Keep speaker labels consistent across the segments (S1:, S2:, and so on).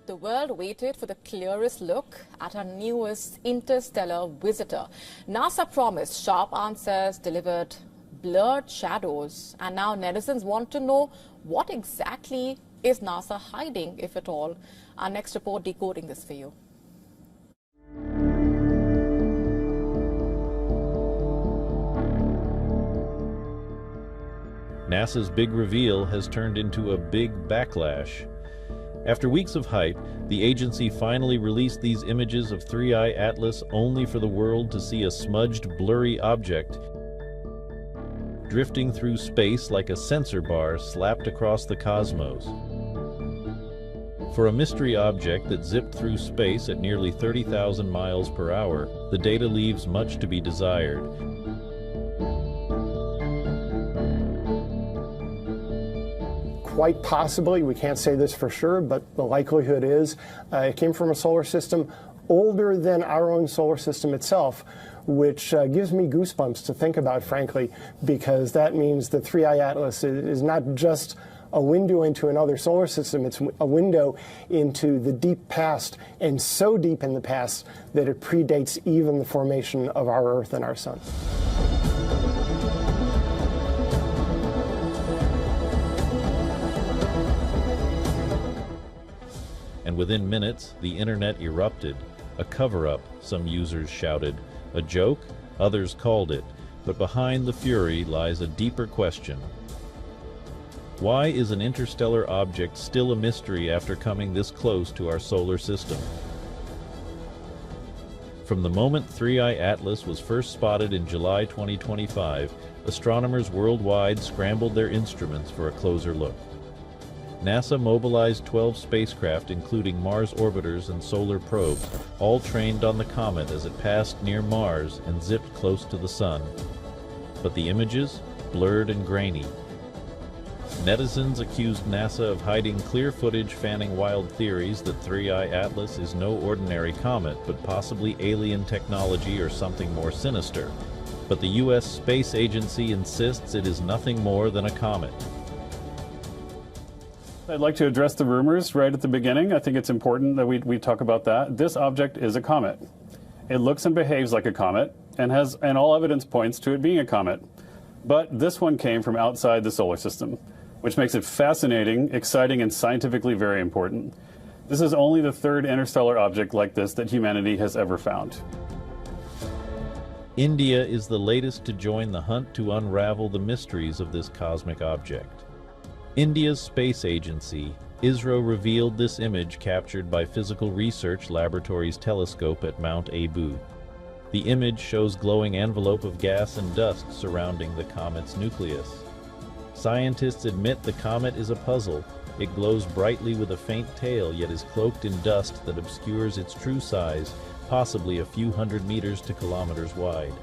S1: The world waited for the clearest look at our newest interstellar visitor. NASA promised sharp answers, delivered blurred shadows, and now netizens want to know what exactly is NASA hiding, if at all. Our next report decoding this for you.
S2: NASA's big reveal has turned into a big backlash. After weeks of hype, the agency finally released these images of 3I Atlas only for the world to see a smudged, blurry object drifting through space like a sensor bar slapped across the cosmos. For a mystery object that zipped through space at nearly 30,000 miles per hour, the data leaves much to be desired.
S3: Quite possibly, we can't say this for sure, but the likelihood is it came from a solar system older than our own solar system itself, which gives me goosebumps to think about, frankly, because that means the 3I Atlas is not just a window into another solar system, it's a window into the deep past, and so deep in the past that it predates even the formation of our Earth and our Sun.
S2: And within minutes, the internet erupted. A cover-up, some users shouted. A joke? Others called it. But behind the fury lies a deeper question. Why is an interstellar object still a mystery after coming this close to our solar system? From the moment 3I Atlas was first spotted in July 2025, astronomers worldwide scrambled their instruments for a closer look. NASA mobilized 12 spacecraft, including Mars orbiters and solar probes, all trained on the comet as it passed near Mars and zipped close to the Sun. But the images? Blurred and grainy. Netizens accused NASA of hiding clear footage, fanning wild theories that 3I Atlas is no ordinary comet, but possibly alien technology or something more sinister. But the U.S. Space Agency insists it is nothing more than a comet.
S4: I'd like to address the rumors right at the beginning. I think it's important that we talk about that. This object is a comet. It looks and behaves like a comet and all evidence points to it being a comet. But this one came from outside the solar system, which makes it fascinating, exciting, and scientifically very important. This is only the third interstellar object like this that humanity has ever found.
S2: India is the latest to join the hunt to unravel the mysteries of this cosmic object. India's space agency, ISRO, revealed this image captured by Physical Research Laboratory's telescope at Mount Abu. The image shows glowing envelope of gas and dust surrounding the comet's nucleus. Scientists admit the comet is a puzzle. It glows brightly with a faint tail, yet is cloaked in dust that obscures its true size, possibly a few hundred meters to kilometers wide.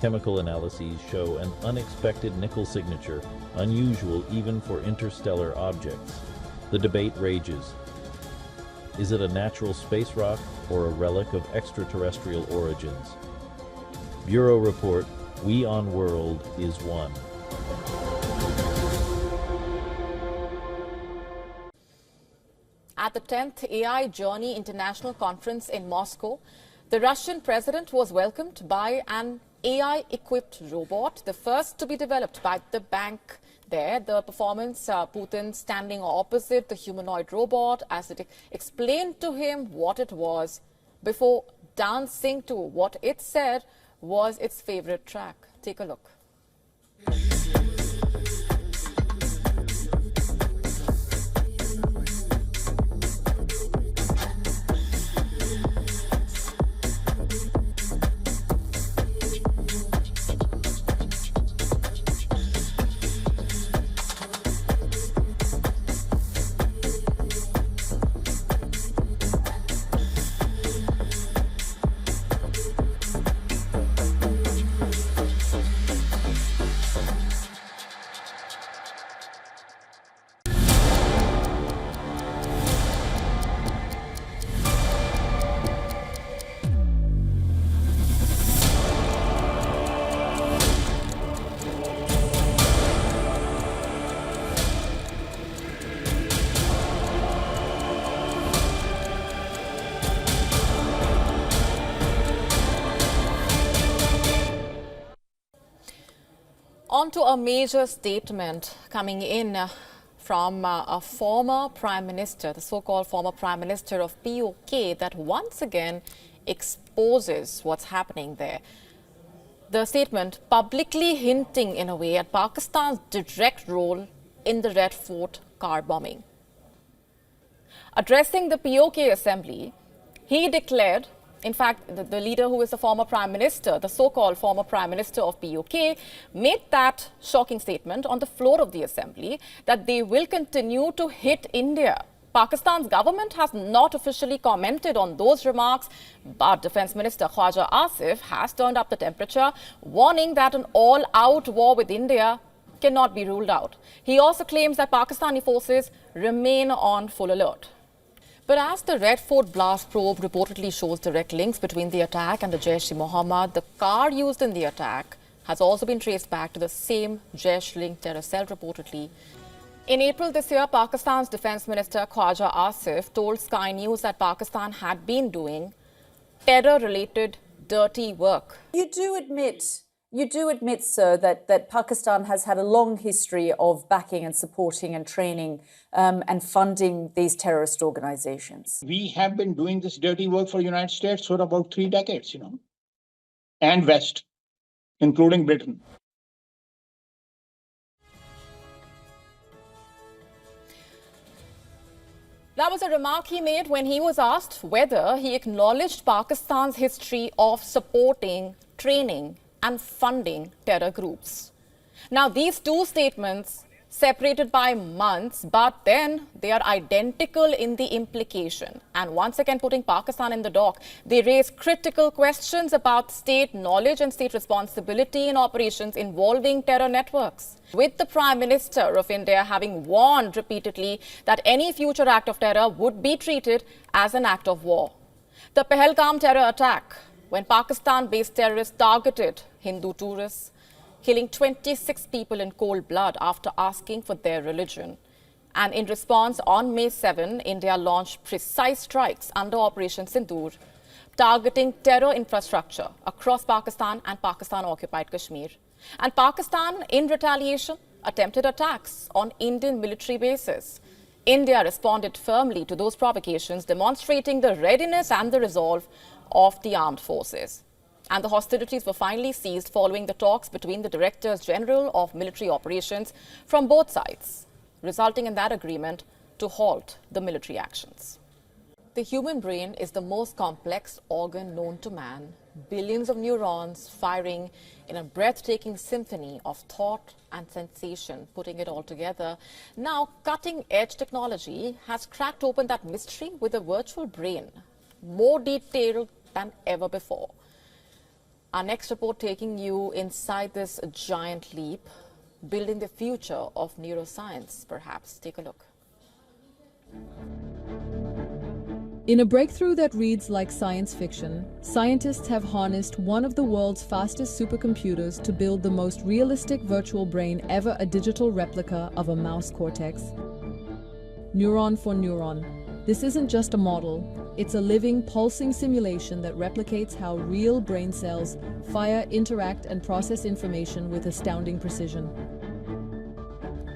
S2: Chemical analyses show an unexpected nickel signature, unusual even for interstellar objects. The debate rages. Is it a natural space rock or a relic of extraterrestrial origins? Bureau report, WION The World is one.
S1: At the 10th AI Journey International Conference in Moscow, the Russian president was welcomed by an AI-equipped robot, the first to be developed by the bank there. The performance, Putin standing opposite the humanoid robot as it explained to him what it was before dancing to what it said was its favorite track. Take a look. On to a major statement coming in from a former Prime Minister, the so-called former Prime Minister of POK, that once again exposes what's happening there. The statement publicly hinting in a way at Pakistan's direct role in the Red Fort car bombing. Addressing the POK assembly, he declared, in fact, the leader who is the former Prime Minister, the so-called former Prime Minister of POK, made that shocking statement on the floor of the assembly that they will continue to hit India. Pakistan's government has not officially commented on those remarks, but Defence Minister Khwaja Asif has turned up the temperature, warning that an all-out war with India cannot be ruled out. He also claims that Pakistani forces remain on full alert. But as the Red Fort blast probe reportedly shows direct links between the attack and the Jaish-e-Mohammed, the car used in the attack has also been traced back to the same Jaish-linked terror cell reportedly. In April this year, Pakistan's Defence Minister Khwaja Asif told Sky News that Pakistan had been doing terror-related dirty work.
S5: You do admit, sir, that Pakistan has had a long history of backing and supporting and training and funding these terrorist organizations.
S6: We have been doing this dirty work for the United States for about 3 decades, and West, including Britain.
S1: That was a remark he made when he was asked whether he acknowledged Pakistan's history of supporting, training, and funding terror groups. Now, these two statements separated by months, but then they are identical in the implication. And once again, putting Pakistan in the dock, they raise critical questions about state knowledge and state responsibility in operations involving terror networks. With the Prime Minister of India having warned repeatedly that any future act of terror would be treated as an act of war. The Pahalgam terror attack, when Pakistan-based terrorists targeted Hindu tourists, killing 26 people in cold blood after asking for their religion. And in response, on May 7, India launched precise strikes under Operation Sindoor, targeting terror infrastructure across Pakistan and Pakistan-occupied Kashmir. And Pakistan, in retaliation, attempted attacks on Indian military bases. India responded firmly to those provocations, demonstrating the readiness and the resolve of the armed forces. And the hostilities were finally ceased following the talks between the Directors General of Military Operations from both sides, resulting in that agreement to halt the military actions. The human brain is the most complex organ known to man, billions of neurons firing in a breathtaking symphony of thought and sensation, putting it all together. Now, cutting-edge technology has cracked open that mystery with a virtual brain, more detailed than ever before. Our next report taking you inside this giant leap, building the future of neuroscience, perhaps. Take a look.
S7: In a breakthrough that reads like science fiction, scientists have harnessed one of the world's fastest supercomputers to build the most realistic virtual brain ever, a digital replica of a mouse cortex. Neuron for neuron. This isn't just a model. It's a living, pulsing simulation that replicates how real brain cells fire, interact, and process information with astounding precision.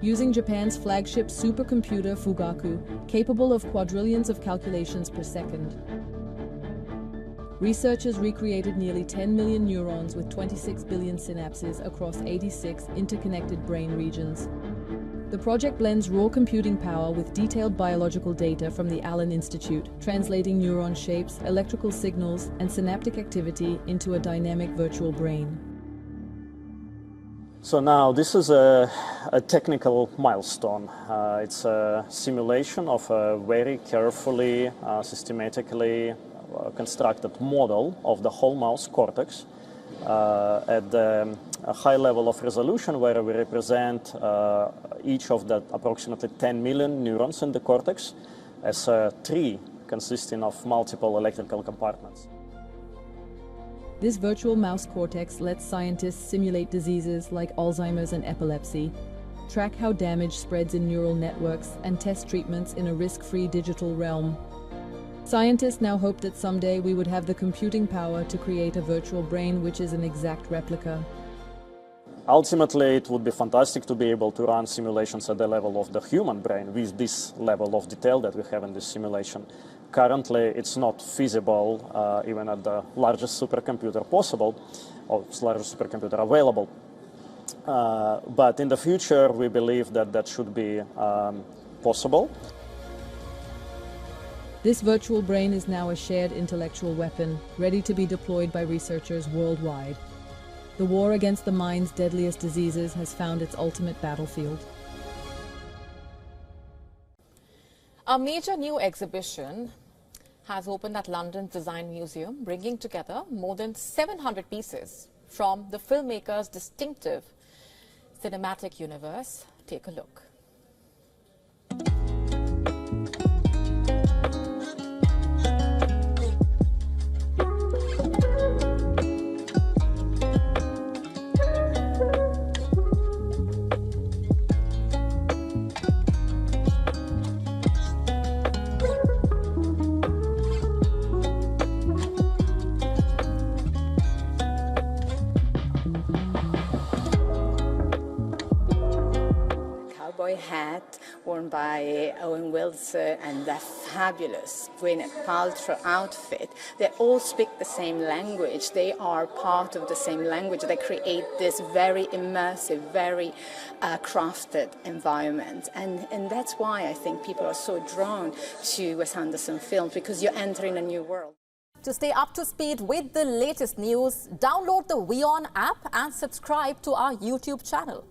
S7: Using Japan's flagship supercomputer Fugaku, capable of quadrillions of calculations per second, researchers recreated nearly 10 million neurons with 26 billion synapses across 86 interconnected brain regions. The project blends raw computing power with detailed biological data from the Allen Institute, translating neuron shapes, electrical signals, and synaptic activity into a dynamic virtual brain.
S8: So now this is a technical milestone. It's a simulation of a very carefully, systematically constructed model of the whole mouse cortex at a high level of resolution, where we represent each of the approximately 10 million neurons in the cortex as a tree consisting of multiple electrical compartments.
S7: This virtual mouse cortex lets scientists simulate diseases like Alzheimer's and epilepsy, track how damage spreads in neural networks, and test treatments in a risk-free digital realm. Scientists now hope that someday we would have the computing power to create a virtual brain which is an exact replica.
S8: Ultimately, it would be fantastic to be able to run simulations at the level of the human brain with this level of detail that we have in this simulation. Currently, it's not feasible even at the largest supercomputer possible, or largest supercomputer available. But in the future, we believe that that should be possible.
S7: This virtual brain is now a shared intellectual weapon, ready to be deployed by researchers worldwide. The war against the mind's deadliest diseases has found its ultimate battlefield.
S1: A major new exhibition has opened at London's Design Museum, bringing together more than 700 pieces from the filmmaker's distinctive cinematic universe. Take a look.
S9: Hat worn by Owen Wilson and the fabulous Gwyneth Paltrow outfit. They all speak the same language. They are part of the same language. They create this very immersive, very crafted environment. And that's why I think people are so drawn to Wes Anderson films, because you're entering a new world.
S1: To stay up to speed with the latest news, download the WION app and subscribe to our YouTube channel.